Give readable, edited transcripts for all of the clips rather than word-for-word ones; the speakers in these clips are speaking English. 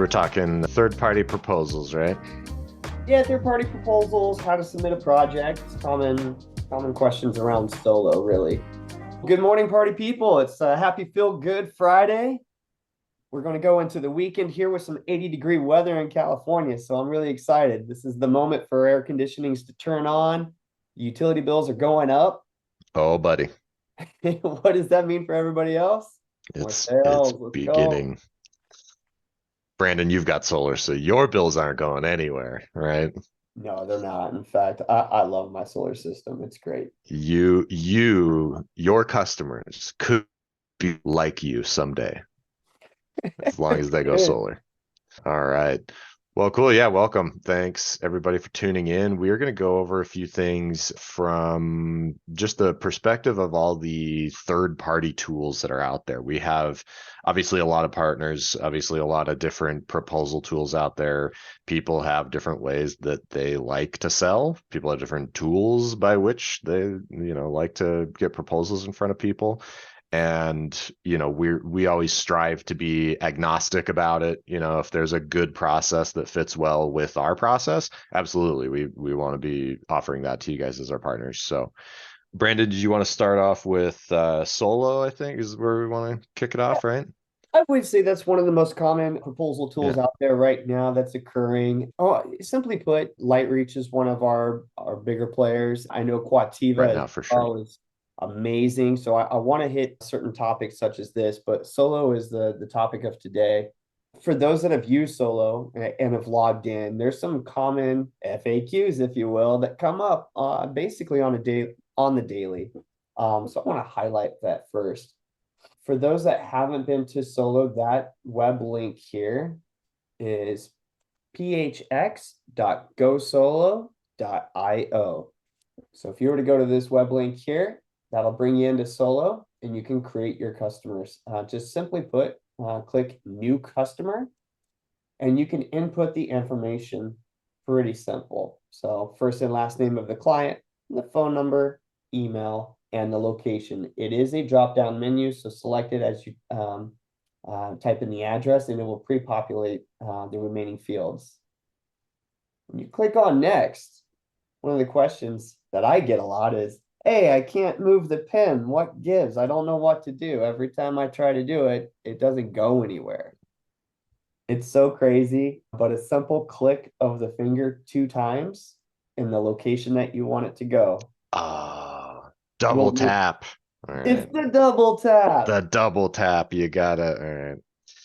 We're talking third-party proposals, right? Yeah, third-party proposals, how to submit a project, common questions around solo, really. Good morning, party people. It's a happy feel good Friday. We're going to go into the weekend here with some 80-degree weather in California, so I'm really excited. This is the moment for air conditionings to turn on. Utility bills are going up. Oh, buddy, What does that mean for everybody else? More it's sales. Let's go. beginning. Brandon, you've got solar, so your bills aren't going anywhere, right? No, they're not. In fact, I love my solar system. It's great. Your customers could be like you someday, as long as they go solar. All right. Well, cool. Yeah, welcome. Thanks everybody for tuning in. We are going to go over a few things from just the perspective of all the third-party tools that are out there. We have obviously a lot of partners, obviously a lot of different proposal tools out there. People have different ways that they like to sell. People have different tools by which they, like to get proposals in front of people. And we always strive to be agnostic about it. If there's a good process that fits well with our process, absolutely, we want to be offering that to you guys as our partners. So Brandon, did you want to start off with solo? I think is where we want to kick it off, right? I would say that's one of the most common proposal Yeah, tools out there right now that's occurring. Oh, simply put, Lightreach is one of our bigger players. I know right Quativa as now for sure. well is amazing. So I want to hit certain topics such as this, but Solo is the topic of today. For those that have used Solo and have logged in, there's some common FAQs, if you will, that come up basically on the daily. So I want to highlight that first. For those that haven't been to Solo, that web link here is phx.gosolo.io. So if you were to go to this web link here, that'll bring you into Solo and you can create your customers. Just simply put, click new customer and you can input the information. Pretty simple. So first and last name of the client, the phone number, email, and the location. It is a drop-down menu, so select it as you type in the address and it will pre-populate the remaining fields. When you click on next, one of the questions that I get a lot is, hey, I can't move the pen. What gives? I don't know what to do. Every time I try to do it, it doesn't go anywhere. It's so crazy, but a simple click of the finger 2 times in the location that you want it to go Double will move. tap. All It's right. the double tap. The double tap, you gotta. All right.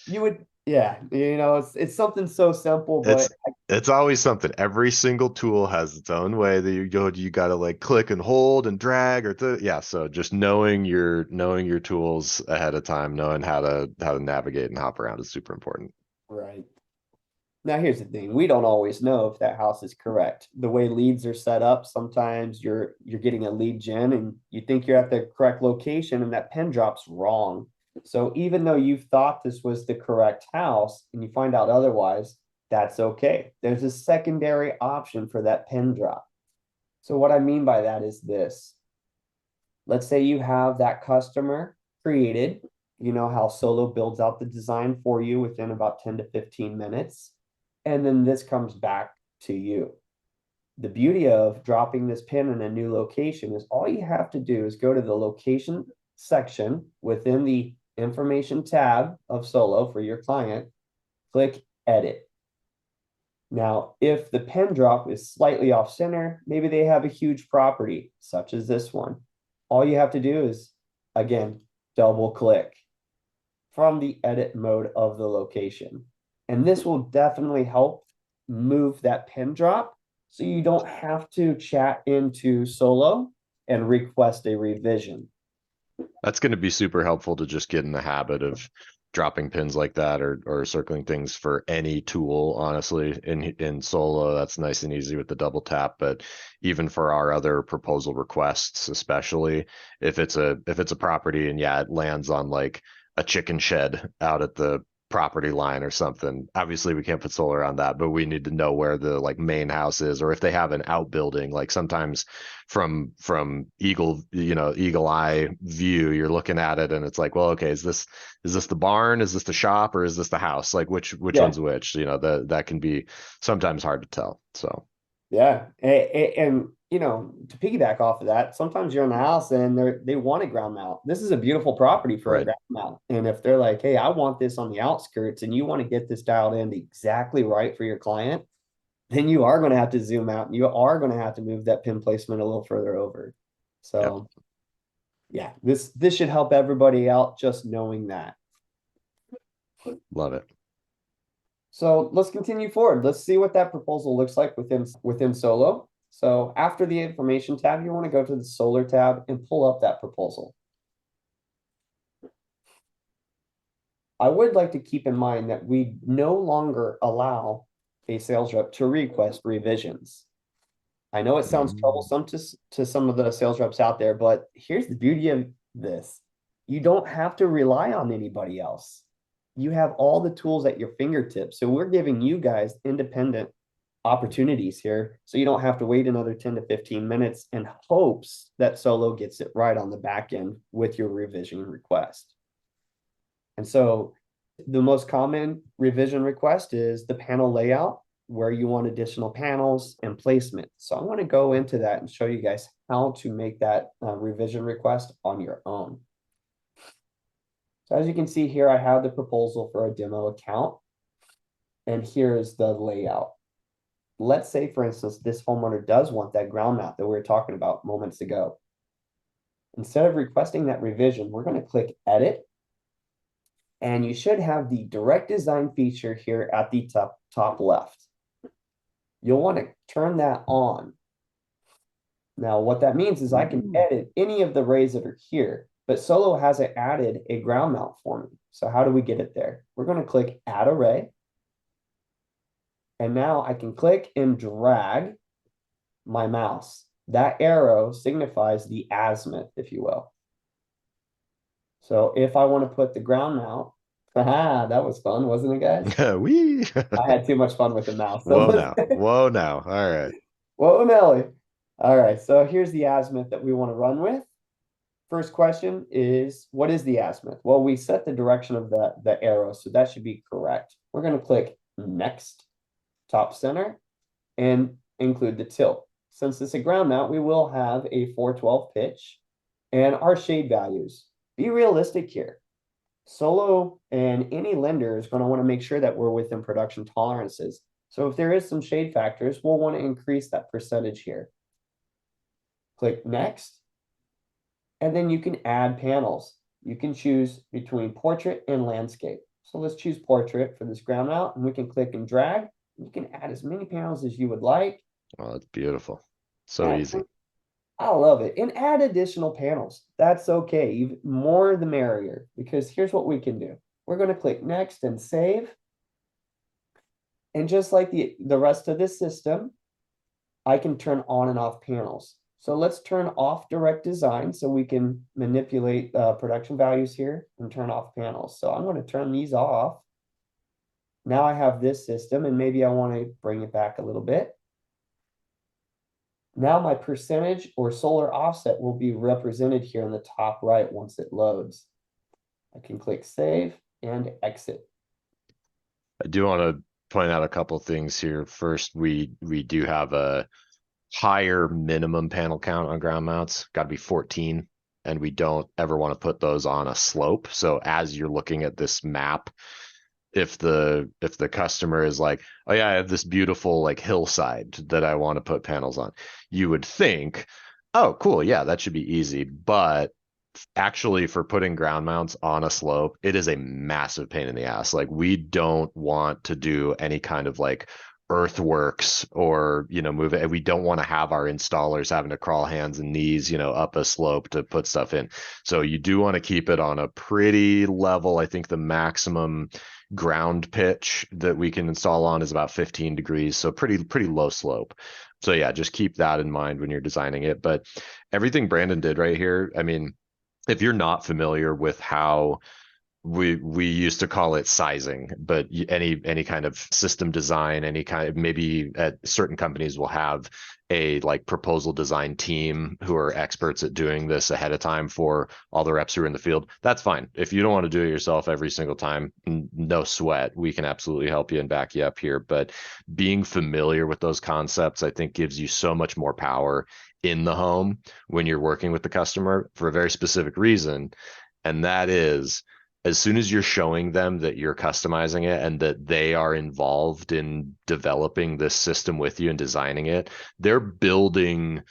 You would, yeah, it's something so simple, It's but it's always something. Every single tool has its own way that you gotta like click and hold and drag yeah. So just knowing your tools ahead of time, knowing how to navigate and hop around is super important. right. Now here's the thing. We don't always know if that house is correct. The way leads are set up, sometimes you're getting a lead gen and you think you're at the correct location and that pin drop's wrong. So even though you thought this was the correct house and you find out otherwise, that's okay. There's a secondary option for that pin drop. So what I mean by that is this. Let's say you have that customer created. You know how Solo builds out the design for you within about 10 to 15 minutes. And then this comes back to you. The beauty of dropping this pin in a new location is all you have to do is go to the location section within the information tab of Solo for your client, click edit. Now, if the pin drop is slightly off center, maybe they have a huge property, such as this one. All you have to do is, again, double click from the edit mode of the location. And this will definitely help move that pin drop so you don't have to chat into Solo and request a revision. That's going to be super helpful to just get in the habit of dropping pins like that or circling things for any tool. Honestly, in Solo, that's nice and easy with the double tap. But even for our other proposal requests, especially if it's a property and yeah, it lands on like a chicken shed out at the property line or something. Obviously we can't put solar on that, but we need to know where the like main house is, or if they have an outbuilding. Like sometimes from eagle eye view, you're looking at it and it's like, well, okay, is this the barn, is this the shop, or is this the house? Like which Yeah. one's which? That can be sometimes hard to tell. So Yeah. And, to piggyback off of that, sometimes you're in the house and they want a ground mount. This is a beautiful property for a right. ground mount. And if they're like, hey, I want this on the outskirts and you want to get this dialed in exactly right for your client, then you are going to have to zoom out and you are going to have to move that pin placement a little further over. Yep. So yeah, this should help everybody out just knowing that. Love it. So let's continue forward. Let's see what that proposal looks like within Solo. So after the information tab, you want to go to the solar tab and pull up that proposal. I would like to keep in mind that we no longer allow a sales rep to request revisions. I know it sounds Mm. troublesome to some of the sales reps out there, but here's the beauty of this. You don't have to rely on anybody else. You have all the tools at your fingertips. So we're giving you guys independent opportunities here. So you don't have to wait another 10 to 15 minutes in hopes that Solo gets it right on the back end with your revision request. And so the most common revision request is the panel layout, where you want additional panels and placement. So I want to go into that and show you guys how to make that revision request on your own. So as you can see here, I have the proposal for a demo account, and here is the layout. Let's say, for instance, this homeowner does want that ground mount that we were talking about moments ago. Instead of requesting that revision, we're going to click Edit, and you should have the direct design feature here at the top left. You'll want to turn that on. Now, what that means is I can edit any of the rays that are here, but Solo hasn't added a ground mount for me. So how do we get it there? We're going to click Add Array. And now I can click and drag my mouse. That arrow signifies the azimuth, if you will. So if I want to put the ground mount, that was fun, wasn't it, guys? Wee. I had too much fun with the mouse. So Whoa now. Whoa now. All right. whoa, Nelly. All right, so here's the azimuth that we want to run with. First question is, what is the azimuth? Well, we set the direction of the arrow, so that should be correct. We're going to click Next, top center, and include the tilt. Since it's a ground mount, we will have a 412 pitch and our shade values. Be realistic here. Solo and any lender is going to want to make sure that we're within production tolerances. So if there is some shade factors, we'll want to increase that percentage here. Click Next, and then you can add panels. You can choose between portrait and landscape. So let's choose portrait for this ground mount, and we can click and drag. You can add as many panels as you would like. Oh, that's beautiful. So easy. I love it. And add additional panels. That's okay. Even more the merrier, because here's what we can do. We're going to click Next and Save. And just like the rest of this system, I can turn on and off panels. So let's turn off direct design so we can manipulate production values here and turn off panels. So I'm going to turn these off. Now I have this system, and maybe I want to bring it back a little bit. Now my percentage or solar offset will be represented here in the top right once it loads. I can click Save and Exit. I do want to point out a couple things here. First, we do have a higher minimum panel count on ground mounts, got to be 14, and we don't ever want to put those on a slope. So as you're looking at this map, if the customer is like, oh yeah, I have this beautiful like hillside that I want to put panels on, you would think, oh cool, yeah, that should be easy. But actually, for putting ground mounts on a slope, it is a massive pain in the ass. Like we don't want to do any kind of like earthworks or move it. We don't want to have our installers having to crawl hands and knees up a slope to put stuff in. So you do want to keep it on a pretty level. I think the maximum ground pitch that we can install on is about 15 degrees, so pretty low slope. So yeah, just keep that in mind when you're designing it. But everything Brandon did right here, I mean, if you're not familiar with how we used to call it sizing, but any kind of system design, any kind of, maybe at certain companies will have a like proposal design team who are experts at doing this ahead of time for all the reps who are in the field. That's fine. If you don't want to do it yourself every single time, no sweat. We can absolutely help you and back you up here. But being familiar with those concepts, I think, gives you so much more power in the home when you're working with the customer for a very specific reason. And that is, as soon as you're showing them that you're customizing it and that they are involved in developing this system with you and designing it, they're building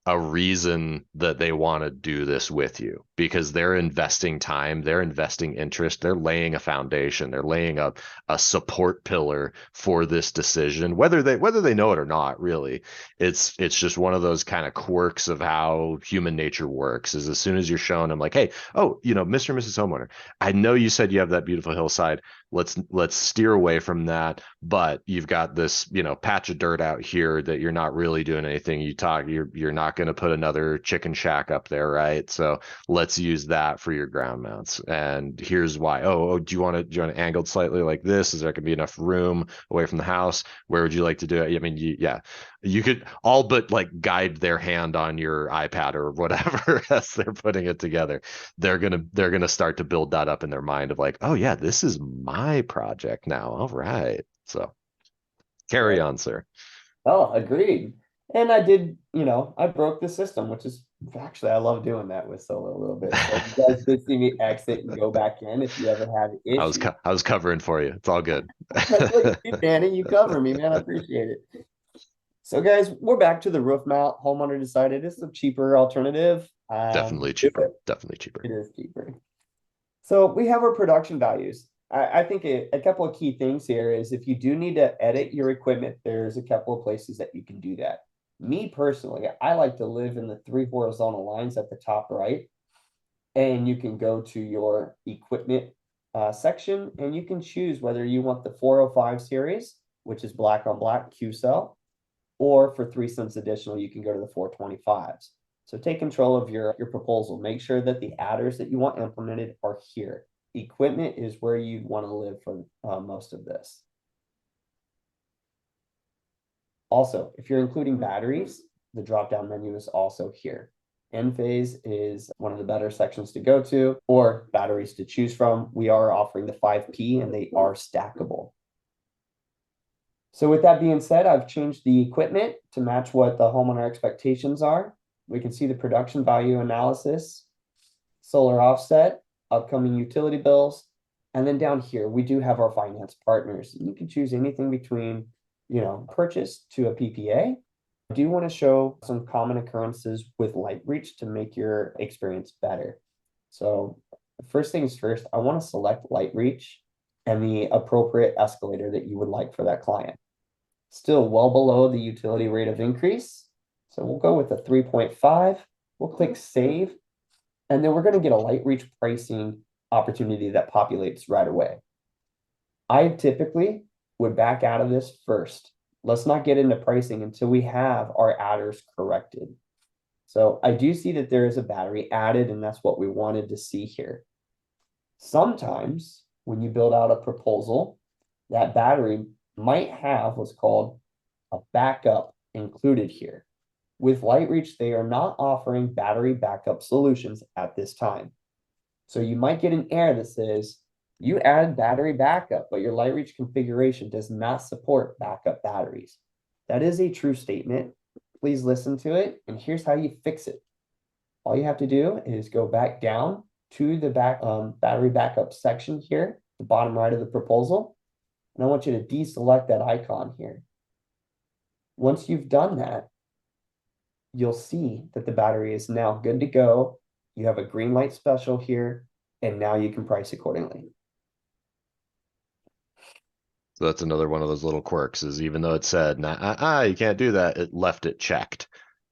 a reason that they want to do this with you because they're investing time, they're investing interest, they're laying a foundation, they're laying a support pillar for this decision, whether they know it or not, really. It's just one of those kind of quirks of how human nature works, is as soon as you're showing them like, hey, oh, Mr. and Mrs. Homeowner, I know you said you have that beautiful hillside. Let's steer away from that, but you've got this patch of dirt out here that you're not really doing anything. You're not going to put another chicken shack up there, right? So let's use that for your ground mounts, and here's why. Oh, do you want it angled slightly like this? Is there going to be enough room away from the house? Where would you like to do it? I mean, yeah, you could all but like guide their hand on your iPad or whatever as they're putting it together. They're gonna start to build that up in their mind of like, oh yeah, this is my project now. All right. So carry Right. on, sir. Oh, agreed. And I did, I broke the system, which is actually, I love doing that with Solo a little bit. So you guys did see me exit and go back in if you ever have issues. I was covering for you. It's all good. That's what you do, Danny. You cover me, man. I appreciate it. So, guys, we're back to the roof mount. Homeowner decided it's a cheaper alternative. Definitely Do cheaper. it. Definitely cheaper. It is cheaper. So we have our production values. I think a couple of key things here is if you do need to edit your equipment, there's a couple of places that you can do that. Me personally, I like to live in the 3 horizontal lines at the top right, and you can go to your equipment section and you can choose whether you want the 405 series, which is black on black Q cell, or for 3 cents additional, you can go to the 425s. So take control of your proposal. Make sure that the adders that you want implemented are here. Equipment is where you'd want to live for most of this. Also, if you're including batteries, the drop-down menu is also here. Enphase is one of the better sections to go to, or batteries to choose from. We are offering the 5P and they are stackable. So with that being said, I've changed the equipment to match what the homeowner expectations are. We can see the production value analysis, solar offset, upcoming utility bills, and then down here, we do have our finance partners. You can choose anything between, purchase to a PPA. I do want to show some common occurrences with LightReach to make your experience better. So first things first, I want to select LightReach and the appropriate escalator that you would like for that client. Still well below the utility rate of increase. So we'll go with a 3.5. We'll click save. And then we're going to get a LightReach pricing opportunity that populates right away. I typically would back out of this first. Let's not get into pricing until we have our adders corrected. So I do see that there is a battery added, and that's what we wanted to see here. Sometimes when you build out a proposal, that battery might have what's called a backup included here. With LightReach, they are not offering battery backup solutions at this time. So you might get an error that says you added battery backup, but your LightReach configuration does not support backup batteries. That is a true statement. Please listen to it, and here's how you fix it. All you have to do is go back down to the battery backup section here, the bottom right of the proposal, and I want you to deselect that icon here. Once you've done that, you'll see that the battery is now good to go. You have a green light special here, and now you can price accordingly. So that's another one of those little quirks, is even though it said, nah, you can't do that, it left it checked.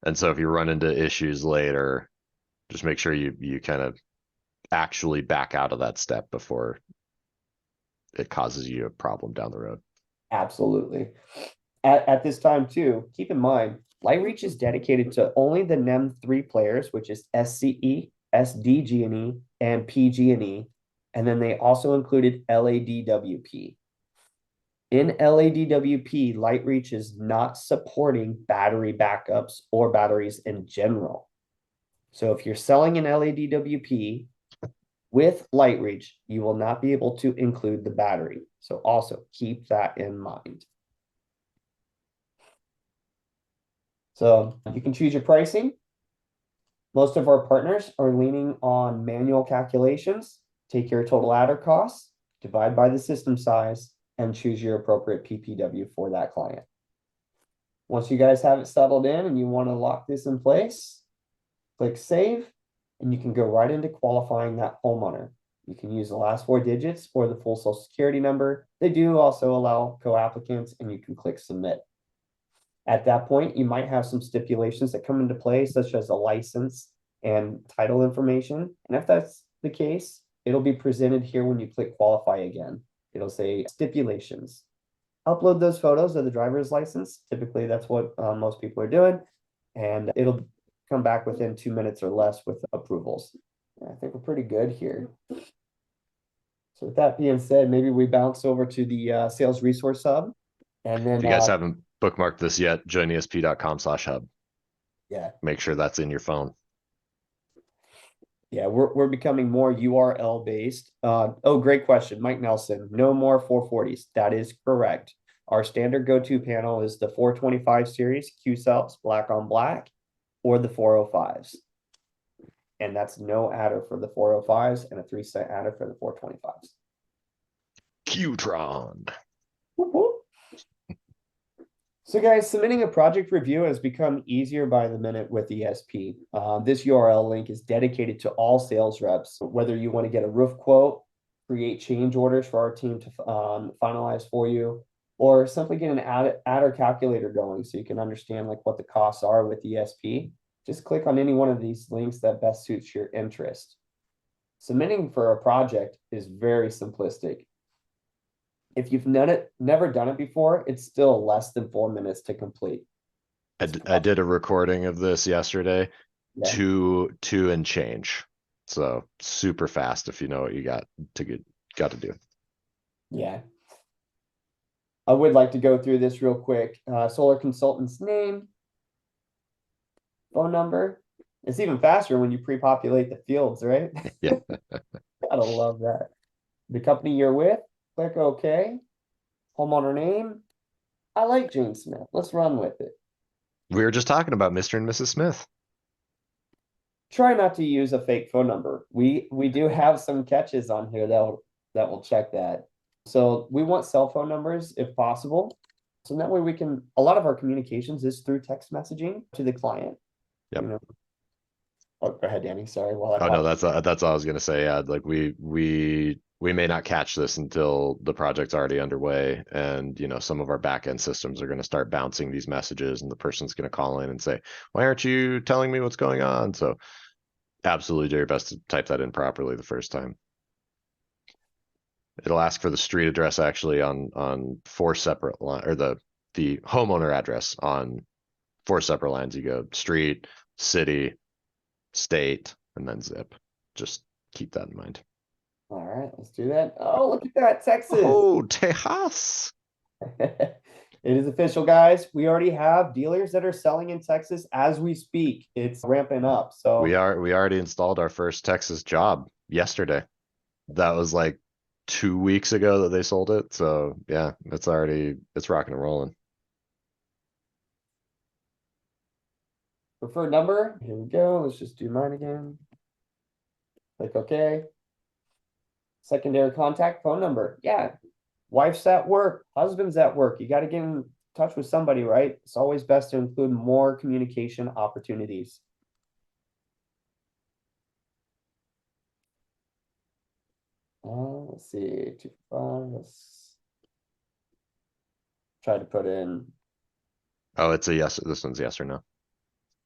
And so if you run into issues later, just make sure you kind of actually back out of that step before it causes you a problem down the road. Absolutely. At this time too, keep in mind, LightReach is dedicated to only the NEM 3 players, which is SCE, SDG&E, and PG&E. And then they also included LADWP. In LADWP, LightReach is not supporting battery backups or batteries in general. So if you're selling an LADWP with LightReach, you will not be able to include the battery. So also keep that in mind. So you can choose your pricing. Most of our partners are leaning on manual calculations. Take your total adder costs, divide by the system size, and choose your appropriate PPW for that client. Once you guys have it settled in and you want to lock this in place, click save, and you can go right into qualifying that homeowner. You can use the last 4 digits or the full social security number. They do also allow co-applicants, and you can click submit. At that point, you might have some stipulations that come into play, such as a license and title information. And if that's the case, it'll be presented here when you click qualify again. It'll say stipulations. Upload those photos of the driver's license. Typically, that's what most people are doing. And it'll come back within 2 minutes or less with approvals. I think we're pretty good here. So with that being said, maybe we bounce over to the sales resource hub. And then If you guys haven't bookmarked this yet, joinesp.com/hub. Yeah. Make sure that's in your phone. Yeah, we're becoming more URL based. Oh, great question. Mike Nelson, no more 440s. That is correct. Our standard go-to panel is the 425 series, Q-Cells, black on black, or the 405s. And that's no adder for the 405s and a 3-cent adder for the 425s. Qtron. So guys, submitting a project review has become easier by the minute with ESP. This URL link is dedicated to all sales reps. So whether you want to get a roof quote, create change orders for our team to finalize for you, or simply get an adder calculator going so you can understand like what the costs are with ESP, just click on any one of these links that best suits your interest. Submitting for a project is very simplistic. If you've never done it before, it's still less than 4 minutes to complete. I did a recording of this yesterday, Yeah. two and change. So super fast if you know what you got to do. Yeah. I would like to go through this real quick. Solar consultant's name, phone number. It's even faster when you pre-populate the fields, right? Yeah. Gotta love that. The company you're with, click OK. Homeowner name. I like Jane Smith. Let's run with it. We were just talking about Mr. and Mrs. Smith. Try not to use a fake phone number. We do have some catches on here that will check that. So we want cell phone numbers if possible. So that way we can, a lot of our communications is through text messaging to the client. Yep. You know. Oh, go ahead, Danny. Sorry. Oh no, that's all I was gonna say. Yeah, like we may not catch this until the project's already underway, and some of our back end systems are going to start bouncing these messages, and the person's going to call in and say, "Why aren't you telling me what's going on?" So, absolutely do your best to type that in properly the first time. It'll ask for the street address actually on 4 separate lines, or the homeowner address on 4 separate lines. You go street, city, state, and then zip. Just keep that in mind. All right, let's do that. Oh, look at that, Texas. Oh, Tejas. It is official, guys. We already have dealers that are selling in Texas as we speak. It's ramping up. So we already installed our first Texas job yesterday. That was like 2 weeks ago that they sold it. So yeah, it's rocking and rolling. preferred number. Here we go. Let's just do mine again. Click OK. Secondary contact phone number. Yeah. Wife's at work, husband's at work. You got to get in touch with somebody, right? It's always best to include more communication opportunities. Let's see, 2 5. Let's try to put in. Oh, it's a yes. This one's yes or no.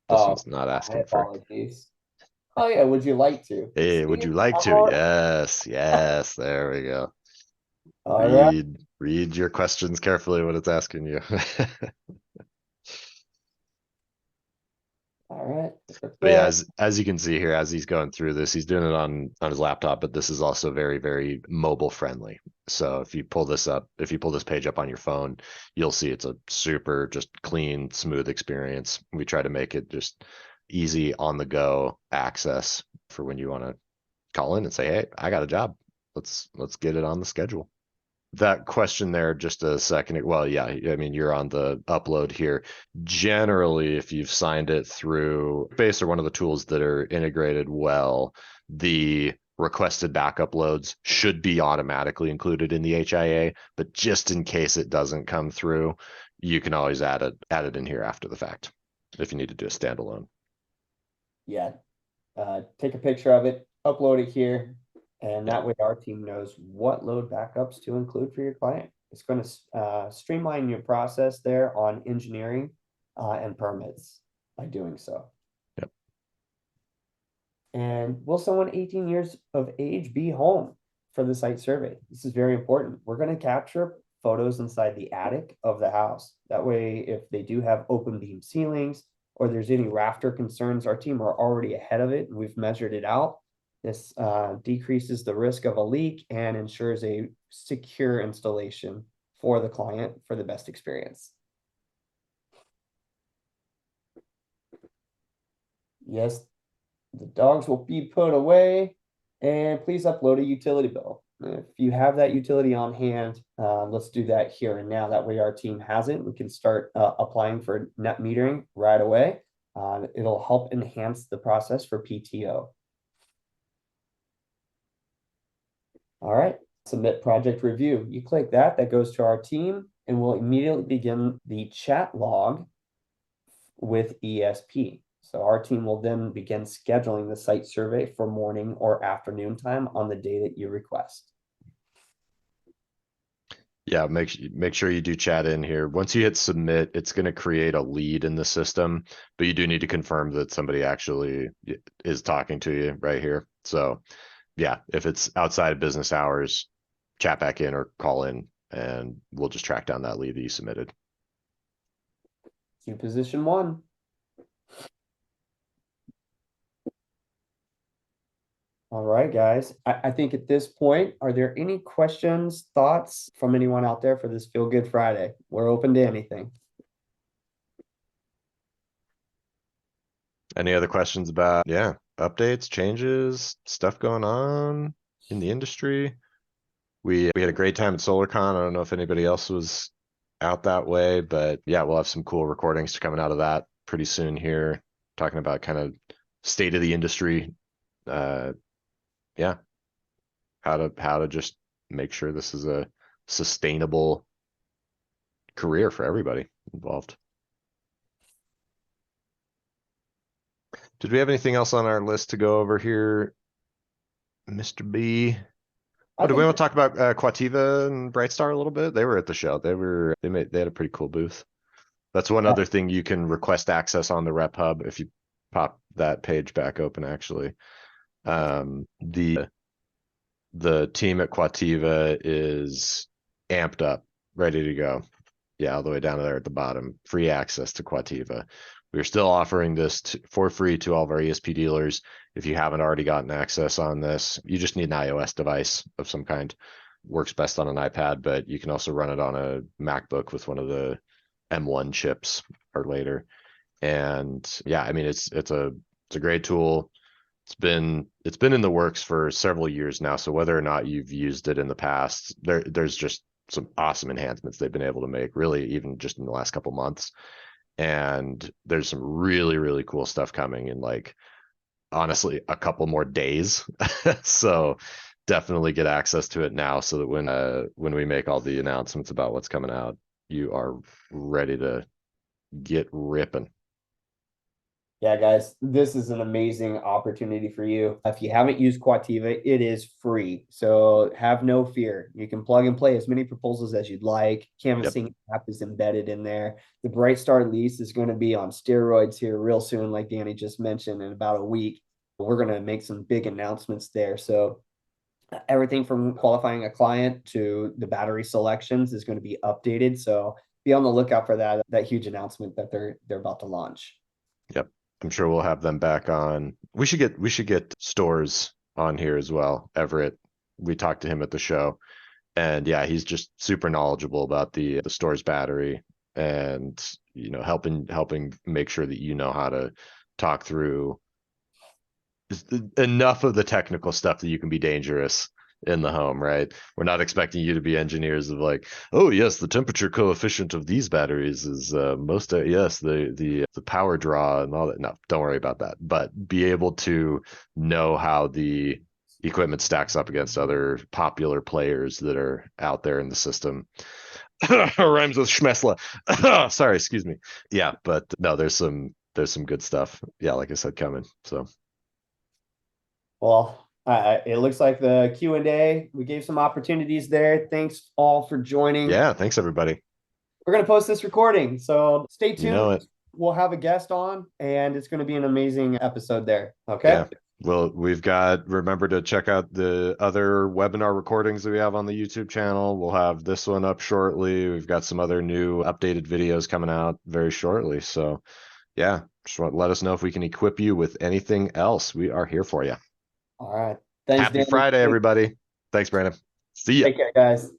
This one's not asking for. Apologies. Oh yeah, would you like to? Hey, would you like to? Yes, yes. There we go. All right. Read your questions carefully when it's asking you. All All right. But yeah, as you can see here, as he's going through this, he's doing it on his laptop, but this is also very, very mobile friendly. So if you pull this up, if you pull this page up on your phone, you'll see it's a super just clean, smooth experience. We try to make it just easy on the go access for when you want to call in and say, "Hey, I got a job. Let's get it on the schedule." That question there just a second. Well, yeah, I mean, you're on the upload here. Generally, if you've signed it through Base or one of the tools that are integrated well, the requested backup loads should be automatically included in the HIA, but just in case it doesn't come through, you can always add it in here after the fact if you need to do a standalone. Yeah. Take a picture of it, upload it here, and Yeah. that way our team knows what load backups to include for your client. It's going to streamline your process there on engineering and permits by doing so. Yep. And will someone 18 years of age be home for the site survey? This is very important. We're going to capture photos inside the attic of the house. That way, if they do have open beam ceilings or there's any rafter concerns, our team are already ahead of it and we've measured it out. This decreases the risk of a leak and ensures a secure installation for the client for the best experience. Yes, the dogs will be put away, and please upload a utility bill. If you have that utility on hand, let's do that here and now. That way our team has it. We can start applying for net metering right away. It'll help enhance the process for PTO. All right, submit project review. You click that, that goes to our team, and we'll immediately begin the chat log with ESP. So our team will then begin scheduling the site survey for morning or afternoon time on the day that you request. Yeah, make sure you do chat in here. Once you hit submit, it's going to create a lead in the system, but you do need to confirm that somebody actually is talking to you right here. So yeah, if it's outside of business hours, chat back in or call in and we'll just track down that lead that you submitted. Queue position 1. All right, guys. I think at this point, are there any questions, thoughts from anyone out there for this Feel Good Friday? We're open to anything. Any other questions about, yeah, updates, changes, stuff going on in the industry? We had a great time at SolarCon. I don't know if anybody else was out that way, but yeah, we'll have some cool recordings coming out of that pretty soon here, talking about kind of state of the industry. Yeah, how to just make sure this is a sustainable career for everybody involved. Did we have anything else on our list to go over here, Mr. B? Oh, do we want to talk about Quativa and Brightstar a little bit? They were at the show. They had a pretty cool booth. That's one other thing you can request access on the Rep Hub if you pop that page back open, actually. The team at Quativa is amped up, ready to go. Yeah, all the way down there at the bottom, free access to Quativa. We're still offering this for free to all of our ESP dealers. If you haven't already gotten access on this, you just need an iOS device of some kind. Works best on an iPad, but you can also run it on a MacBook with one of the M1 chips or later. And yeah, I mean it's a great tool. It's been in the works for several years now. So whether or not you've used it in the past, there's just some awesome enhancements they've been able to make, really, even just in the last couple months. And there's some really, really cool stuff coming in, like, honestly, a couple more days. So definitely get access to it now so that when we make all the announcements about what's coming out, you are ready to get ripping. Yeah, guys, this is an amazing opportunity for you. If you haven't used Quativa, it is free. So have no fear. You can plug and play as many proposals as you'd like. Canvassing app is embedded in there. The Brightstar lease is going to be on steroids here real soon, like Danny just mentioned, in about a week. We're going to make some big announcements there. So everything from qualifying a client to the battery selections is going to be updated. So be on the lookout for that huge announcement that they're about to launch. Yep. I'm sure we'll have them back on. We should get Stores on here as well. Everett. We talked to him at the show. And yeah, he's just super knowledgeable about the Stores battery and helping make sure that you know how to talk through enough of the technical stuff that you can be dangerous in the home, right? We're not expecting you to be engineers of like, oh yes, the temperature coefficient of these batteries is most yes, the power draw and all that. No, don't worry about that. But be able to know how the equipment stacks up against other popular players that are out there in the system. Rhymes with Schmessla. Sorry, excuse me. Yeah, but no, there's some good stuff. Yeah, like I said, coming. So Well, it looks like the Q&A, we gave some opportunities there. Thanks all for joining. yeah, thanks everybody. We're going to post this recording, so stay You know tuned. it. We'll have a guest on, and it's going to be an amazing episode there. Okay. Yeah. Well, remember to check out the other webinar recordings that we have on the YouTube channel. We'll have this one up shortly. We've got some other new updated videos coming out very shortly. So yeah, just let us know if we can equip you with anything else. We are here for you. All right. Thanks, Happy Danny. Friday, everybody. Thanks, Brandon. See ya. Take care, guys.